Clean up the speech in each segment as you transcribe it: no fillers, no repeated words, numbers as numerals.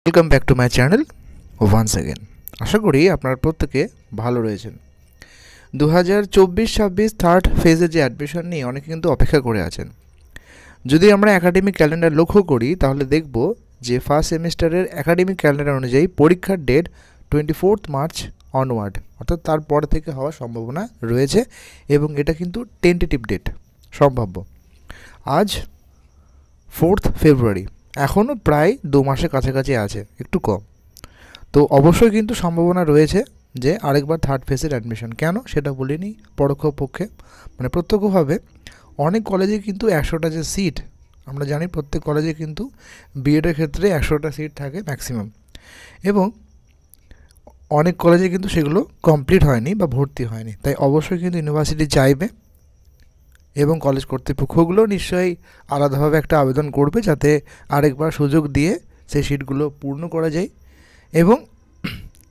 Welcome back to my channel once again. আশা করি আপনারা প্রত্যেকে ভালো রয়েছেন। 2024-26 থার্ড ফেজে যে অ্যাডমিশন নিয়ে অনেকে কিন্তু অপেক্ষা করে আছেন। যদি আমরা একাডেমিক ক্যালেন্ডার লক্ষ্য করি তাহলে দেখব যে ফার্স্ট সেমিস্টারের একাডেমিক ক্যালেন্ডার অনুযায়ী পরীক্ষার ডেট 24 মার্চ অনওয়ার্ড, অর্থাৎ তারপর থেকে হওয়ার সম্ভাবনা রয়েছে এবং এটা কিন্তু টেন্টেটিভ ডেট, সম্ভাব্য। আজ 4 ফেব্রুয়ারি, এখনও প্রায় 2 মাসের কাছাকাছি আছে, একটু কম। তো অবশ্যই কিন্তু সম্ভাবনা রয়েছে যে আরেকবার থার্ড ফেজের অ্যাডমিশন। কেন সেটা বলিনি পরোক্ষ পক্ষে, মানে প্রত্যক্ষভাবে অনেক কলেজে কিন্তু 100টা যে সিট, আমরা জানি প্রত্যেক কলেজে কিন্তু বিএডের ক্ষেত্রে 100টা সিট থাকে ম্যাক্সিমাম, এবং অনেক কলেজে কিন্তু সেগুলো কমপ্লিট হয়নি বা ভর্তি হয়নি। তাই অবশ্যই কিন্তু ইউনিভার্সিটি চাইবে এবং কলেজ কর্তৃপক্ষগুলো নিশ্চয়ই আলাদাভাবে একটা আবেদন করবে যাতে আরেকবার সুযোগ দিয়ে সেই সিটগুলো পূর্ণ করা যায় এবং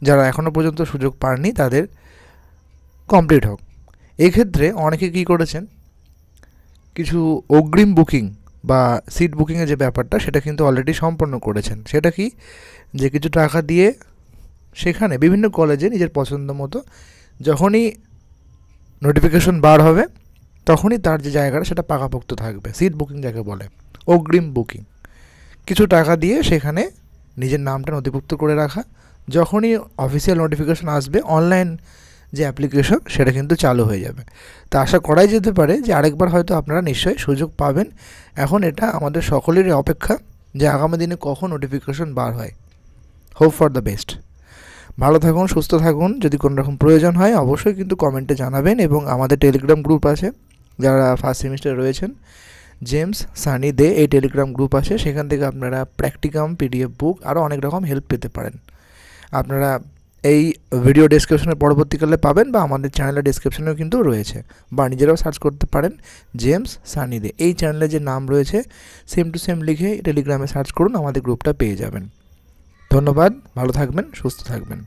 যারা এখনও পর্যন্ত সুযোগ পাননি তাদের কমপ্লিট হোক। এক্ষেত্রে অনেকে কী করেছেন, কিছু অগ্রিম বুকিং বা সিট বুকিংয়ের যে ব্যাপারটা সেটা কিন্তু অলরেডি সম্পন্ন করেছেন। সেটা কি, যে কিছু টাকা দিয়ে সেখানে বিভিন্ন কলেজে নিজের পছন্দ মতো যখনই নোটিফিকেশন বার হবে তখনই তার যে জায়গাটা সেটা পাকাপোক্ত থাকবে। সিট বুকিং যাকে বলে, অগ্রিম বুকিং। কিছু টাকা দিয়ে সেখানে নিজের নামটা নথিভুক্ত করে রাখা, যখনই অফিসিয়াল নোটিফিকেশন আসবে অনলাইন যে অ্যাপ্লিকেশন সেটা কিন্তু চালু হয়ে যাবে। তা আশা করাই যেতে পারে যে আরেকবার হয়তো আপনারা নিশ্চয়ই সুযোগ পাবেন। এখন এটা আমাদের সকলেরই অপেক্ষা যে আগামী দিনে কখন নোটিফিকেশন বার হয়। Hope for the best. ভালো থাকুন, সুস্থ থাকুন। যদি কোনো রকম প্রয়োজন হয় অবশ্যই কিন্তু কমেন্টে জানাবেন, এবং আমাদের টেলিগ্রাম গ্রুপ আছে, যারা ফার্স্ট সেমিস্টারে রয়েছেন জেমস সানি দে এই টেলিগ্রাম গ্রুপ আছে, সেখান থেকে আপনারা প্র্যাকটিকাম, পিডিএফ বুক আরও অনেক রকম হেল্প পেতে পারেন। আপনারা এই ভিডিও ডেসক্রিপশনে পরবর্তীকালে পাবেন বা আমাদের চ্যানেলের ডেসক্রিপশনেও কিন্তু রয়েছে, বা নিজেরাও সার্চ করতে পারেন জেমস সানি দে। এই চ্যানেলে যে নাম রয়েছে সেম টু সেম লিখে টেলিগ্রামে সার্চ করুন, আমাদের গ্রুপটা পেয়ে যাবেন। ধন্যবাদ, ভালো থাকবেন, সুস্থ থাকবেন।